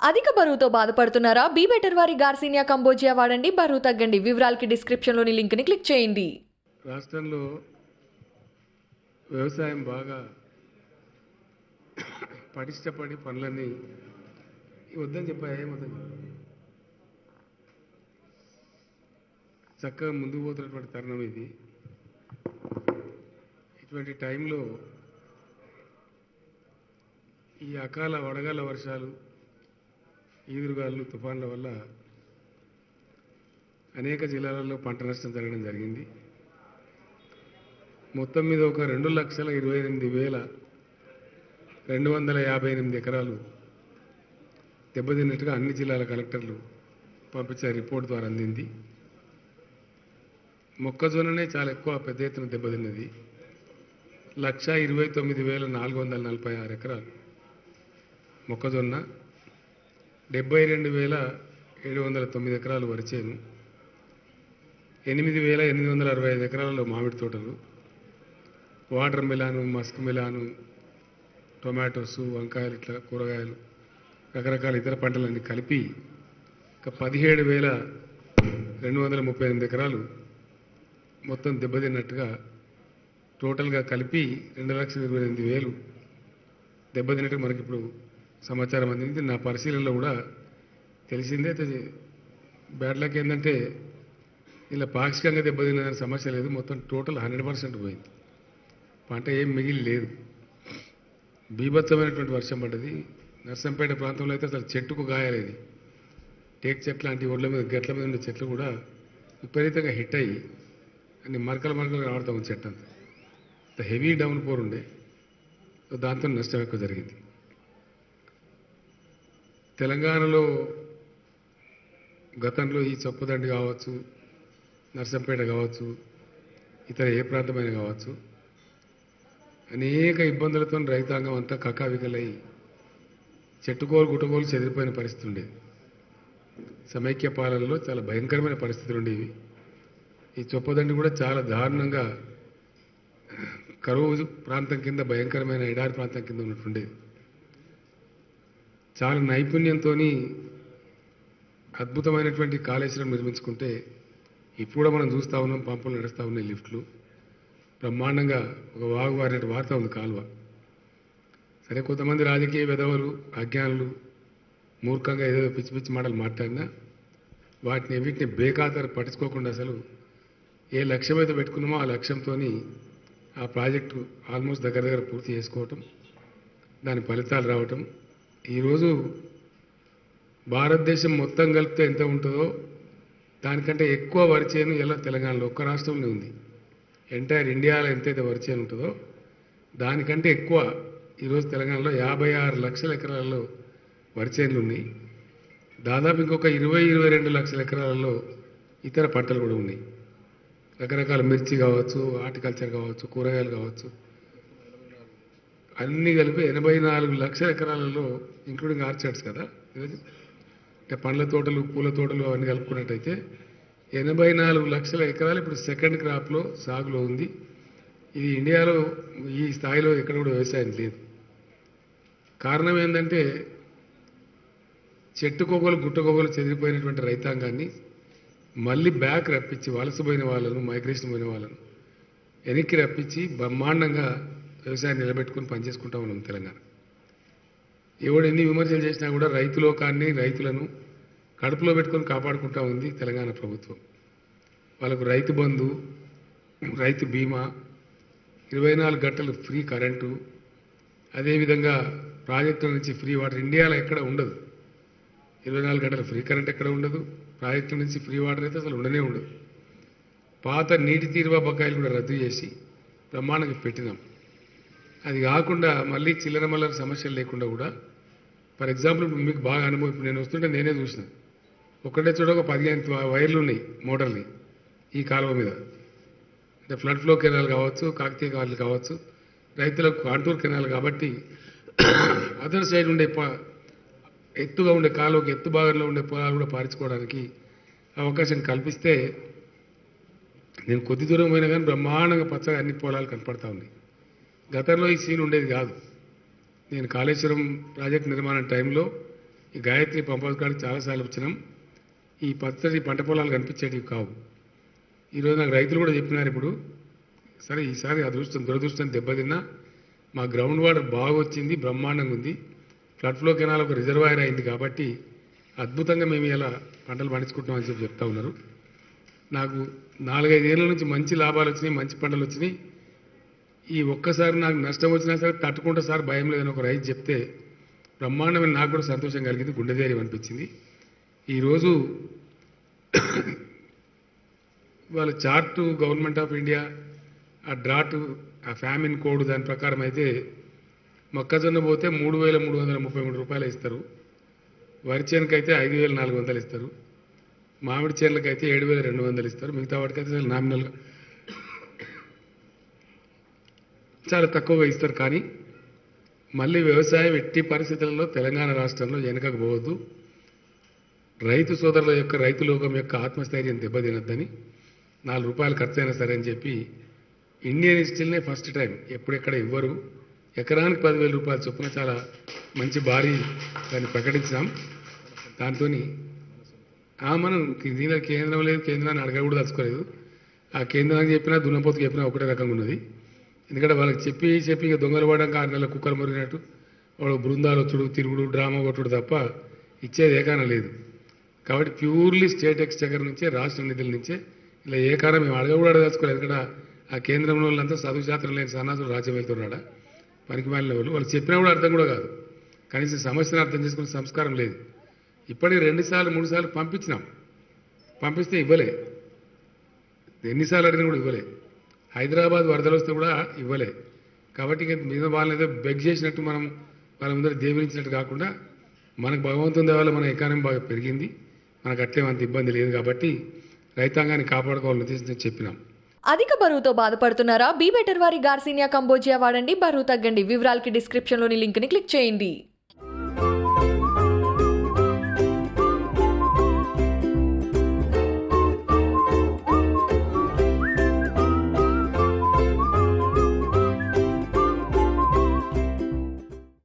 అధిక బరువుతో బాధపడుతున్నారా? బీ బెటర్ వారి గార్సినియా కంబోజియా వాడండి, బరువు తగ్గండి. వివరాలకి డిస్క్రిప్షన్లోని లింక్ని క్లిక్ చేయండి. రాష్ట్రంలో వ్యవసాయం బాగా పటిష్టపడి పనులన్నీ వద్దని చెప్పాయి, ఏమొద్దని చక్కగా ముందుకు పోతున్నటువంటి తరుణం ఇది. ఇటువంటి టైంలో ఈ అకాల వడగాల వర్షాలు, ఈదురుగాలు, తుఫాన్ల వల్ల అనేక జిల్లాలలో పంట నష్టం జరగడం జరిగింది. మొత్తం మీద ఒక 2,28,258 ఎకరాలు దెబ్బతిన్నట్టుగా అన్ని జిల్లాల కలెక్టర్లు పంపించే రిపోర్ట్ ద్వారా అందింది. మొక్కజొన్ననే చాలా ఎక్కువ పెద్ద ఎత్తున దెబ్బతిన్నది. 1,29,446 ఎకరాలు మొక్కజొన్న, 72,709 ఎకరాలు వరిచేను, 8,865 ఎకరాలలో మామిడి తోటలు, water melon, Musk melon, tomatoes, వంకాయలు, ఇట్లా కూరగాయలు, రకరకాల ఇతర పంటలన్నీ కలిపి ఒక 17,238 ఎకరాలు మొత్తం దెబ్బతిన్నట్టుగా టోటల్గా కలిపి 2,28,000 దెబ్బతిన్నట్టు మనకి ఇప్పుడు సమాచారం అందింది. నా పరిశీలనలో కూడా తెలిసిందే. బ్యాడ్ లక్ ఏంటంటే ఇలా పాక్షికంగా దెబ్బతిన్న సమస్య లేదు, మొత్తం టోటల్ 100% పోయింది. పంట ఏం మిగిలి లేదు. బీభత్సమైనటువంటి వర్షం పడ్డది. నర్సంపేట ప్రాంతంలో అయితే అసలు చెట్టుకు గాయాలేదు. టేక్ చెట్లు లాంటి ఒడ్ల మీద, గట్ల మీద ఉండే చెట్లు కూడా విపరీతంగా హిట్ అయ్యి అన్ని మరకలు రావడం ఉంది. చెట్టు అంత హెవీ డౌన్ పోర్ ఉండే, దాంతో నష్టం ఎక్కువ జరిగింది. తెలంగాణలో గతంలో ఈ చొప్పదండి కావచ్చు, నర్సంపేట కావచ్చు, ఇతర ఏ ప్రాంతమైనా కావచ్చు, అనేక ఇబ్బందులతో రైతాంగం అంతా కకావికలై చెట్టుకోలు గుట్టకోలు చెదిరిపోయిన పరిస్థితి ఉండేది. సమైక్య పాలనలో చాలా భయంకరమైన పరిస్థితులు ఉండేవి. ఈ చొప్పదండి కూడా చాలా దారుణంగా కరువు ప్రాంతం కింద, భయంకరమైన ఎడారి ప్రాంతం కింద ఉన్నట్టుండేది. చాలా నైపుణ్యంతో అద్భుతమైనటువంటి కాళేశ్వరం నిర్మించుకుంటే ఇప్పుడు కూడా మనం చూస్తూ ఉన్నాం. పంపులు నడుస్తూ ఉన్నాయి, లిఫ్ట్లు బ్రహ్మాండంగా ఒక వాగు వారినట్టు వార్త ఉంది కాలువ. సరే, కొంతమంది రాజకీయ విధవలు, అజ్ఞానులు మూర్ఖంగా ఏదో పిచ్చి పిచ్చి మాటలు మాట్లాడినా వీటిని బేఖాతరు పట్టించుకోకుండా అసలు ఏ లక్ష్యం అయితే పెట్టుకున్నామో ఆ లక్ష్యంతో ఆ ప్రాజెక్టు ఆల్మోస్ట్ దగ్గర పూర్తి చేసుకోవటం, దాని ఫలితాలు రావటం. ఈరోజు భారతదేశం మొత్తం కలిపితే ఎంత ఉంటుందో దానికంటే ఎక్కువ వరి చేను ఇలా తెలంగాణలో ఒక్క రాష్ట్రంలో ఉంది. ఎంటైర్ ఇండియాలో ఎంతైతే వరి చేను ఉంటుందో దానికంటే ఎక్కువ ఈరోజు తెలంగాణలో 56 లక్షల ఎకరాలలో వరి చేనులు ఉన్నాయి. దాదాపు ఇంకొక 22 లక్షల ఎకరాలలో ఇతర పంటలు కూడా ఉన్నాయి. రకరకాల మిర్చి కావచ్చు, హార్టికల్చర్ కావచ్చు, కూరగాయలు కావచ్చు, అన్నీ కలిపి 84 లక్షల ఎకరాలలో, ఇంక్లూడింగ్ ఆర్చర్డ్స్ కదా ఈరోజు, అంటే పండ్ల తోటలు, పూల తోటలు అవన్నీ కలుపుకున్నట్టయితే 84 లక్షల ఎకరాలు ఇప్పుడు సెకండ్ క్రాప్లో సాగులో ఉంది. ఇది ఇండియాలో ఈ స్థాయిలో ఎక్కడ కూడా వ్యవసాయం లేదు. కారణం ఏంటంటే చెట్టుకోగలు, గుట్టకోగలు చెదిరిపోయినటువంటి రైతాంగాన్ని మళ్ళీ బ్యాక్ రప్పించి, వలసపోయిన వాళ్ళను, మైగ్రేషన్ పోయిన వాళ్ళను వెనక్కి రప్పించి బ్రహ్మాండంగా వ్యవసాయం నిలబెట్టుకుని పనిచేసుకుంటా ఉన్నాం తెలంగాణ. ఎవడు ఎన్ని విమర్శలు చేసినా కూడా రైతులోకాన్ని, రైతులను కడుపులో పెట్టుకొని కాపాడుకుంటా ఉంది తెలంగాణ ప్రభుత్వం. వాళ్ళకు రైతు బంధు, రైతు బీమా, 24 గంటలు ఫ్రీ కరెంటు, అదేవిధంగా ప్రాజెక్టుల నుంచి ఫ్రీ వాటర్. ఇండియాలో ఎక్కడ ఉండదు. 24 గంటల ఫ్రీ కరెంట్ ఎక్కడ ఉండదు. ప్రాజెక్టుల నుంచి ఫ్రీ వాటర్ అయితే అసలు ఉండనే ఉండదు. పాత నీటి తీరువా బకాయిలు కూడా రద్దు చేసి బ్రహ్మాండంగా పెట్టినాం. అది కాకుండా మళ్ళీ చిల్లర మల్లర సమస్యలు లేకుండా కూడా, ఫర్ ఎగ్జాంపుల్ మీకు బాగా అనుభవం, ఇప్పుడు నేను వస్తుంటే నేనే చూసిన, ఒకటే చోట ఒక 15 వైర్లు ఉన్నాయి మోటార్లు ఈ కాలువ మీద. అంటే ఫ్లడ్ ఫ్లో కెనాల్ కావచ్చు, కాకతీయ కాలువలు కావచ్చు, రైతులకు కాంటూర్ కెనాల్ కాబట్టి అదర్ సైడ్ ఉండే ఎత్తుగా ఉండే కాలువకి, ఎత్తు భాగంలో ఉండే పొలాలు కూడా పారించుకోవడానికి అవకాశం కల్పిస్తే నేను కొద్ది దూరం పోయినా కానీ బ్రహ్మాండంగా పచ్చగా అన్ని పొలాలు కనపడతా ఉన్నాయి. గతంలో ఈ సీన్ ఉండేది కాదు. నేను కాళేశ్వరం ప్రాజెక్ట్ నిర్మాణం టైంలో ఈ గాయత్రి పంప్ హౌస్ కాడికి చాలాసార్లు వచ్చినాం. ఈ పచ్చడి పంట పొలాలు కనిపించేటివి కావు. ఈరోజు నాకు రైతులు కూడా చెప్పినారు ఇప్పుడు, సరే ఈసారి దురదృష్టం దెబ్బతిన్నా మా గ్రౌండ్ వాటర్ బాగా వచ్చింది, బ్రహ్మాండంగా ఉంది, ఫ్లడ్ ఫ్లో కెనాల్ ఒక రిజర్వాయర్ అయింది కాబట్టి అద్భుతంగా మేము ఇలా పంటలు పండించుకుంటున్నామని చెప్పి చెప్తా ఉన్నారు. నాకు 4-5 ఏళ్ళ నుంచి మంచి లాభాలు వచ్చినాయి, మంచి పంటలు వచ్చినాయి. ఈ ఒక్కసారి నాకు నష్టం వచ్చినా సరే తట్టుకుంటా సార్, భయం లేదని ఒక రైతు చెప్తే బ్రహ్మాండమైన నాకు కూడా సంతోషం కలిగింది, గుండె ధైర్యం అనిపించింది. ఈరోజు వాళ్ళ చార్టు గవర్నమెంట్ ఆఫ్ ఇండియా ఆ డ్రాట్ ఆ ఫ్యామిన్ కోడ్ దాని ప్రకారం అయితే మొక్కజొన్న పోతే 3,333 రూపాయలు ఇస్తారు, వరి చేనుకైతే 5,400 ఇస్తారు, మామిడి చేనులకైతే 7,200 ఇస్తారు, మిగతా వాటికైతే అసలు నామినల్గా చాలా తక్కువగా ఇస్తారు. కానీ మళ్ళీ వ్యవసాయం ఎట్టి పరిస్థితులలో తెలంగాణ రాష్ట్రంలో వెనుకకు పోవద్దు, రైతు సోదరుల యొక్క రైతు లోకం యొక్క ఆత్మస్థైర్యం దెబ్బతినద్దని 4 రూపాయలు ఖర్చు అయినా సరే అని చెప్పి ఇండియన్ హిస్టరీనే ఫస్ట్ టైం ఎప్పుడెక్కడ ఇవ్వరు, ఎకరానికి 10,000 రూపాయల చొప్పున చాలా మంచి భారీ దాన్ని ప్రకటించాం. దాంతో మనం దీనిలో కేంద్రం లేదు, కేంద్రాన్ని అడగ కూడా తలుచుకోలేదు. ఆ కేంద్రానికి చెప్పినా దున్నపోతుకు చెప్పినా ఒకటే రకంగా ఉన్నది. ఎందుకంటే వాళ్ళకి చెప్పి ఇక దొంగలు పడడానికి 6 నెలల కుక్కలు మురిగినట్టు వాడు బృందాలు వచ్చుడు, తిరుగుడు, డ్రామా కొట్టుడు తప్ప ఇచ్చేది ఏకానం లేదు. కాబట్టి ప్యూర్లీ స్టేట్ ఎక్స్చెకర్ నుంచే, రాష్ట్ర నిధుల నుంచే ఇలా ఏకానం మేము అడగ కూడా అడగదలుచుకోలేదు. ఎందుకంటే ఆ కేంద్రంలో వాళ్ళంతా చదువు శాస్త్రం లేని సన్నాసులు రాజ్యం వెళ్తున్నాడా, పనికి మాలిన వాళ్ళు చెప్పినా కూడా అర్థం కూడా కాదు, కనీసం సమస్యను అర్థం చేసుకునే సంస్కారం లేదు. ఇప్పటికి 2 సార్లు 3 సార్లు పంపించినాం, పంపిస్తే ఇవ్వలే, ఎన్నిసార్లు అడిగినా కూడా ఇవ్వలే. హైదరాబాద్ వరదలు వస్తే కూడా ఇవ్వలే. కాబట్టి ఇక మీద వాళ్ళని ఏదో బెగ్ చేసినట్టు మనం వాళ్ళ ముందర దేవించినట్టు కాకుండా మనకు భగవంతుని దేవాల మన ఎకానమీ బాగా పెరిగింది, మనకు అట్లేమంత ఇబ్బంది లేదు. కాబట్టి రైతాంగాన్ని కాపాడుకోవాలని ఉద్దేశించి చెప్పినాం. అధిక బరువుతో బాధపడుతున్నారా? బీ బెటర్ వారి గార్సినియా కంబోజియా వాడండి, బరువు తగ్గండి. వివరాలకి డిస్క్రిప్షన్లోని లింక్ని క్లిక్ చేయండి.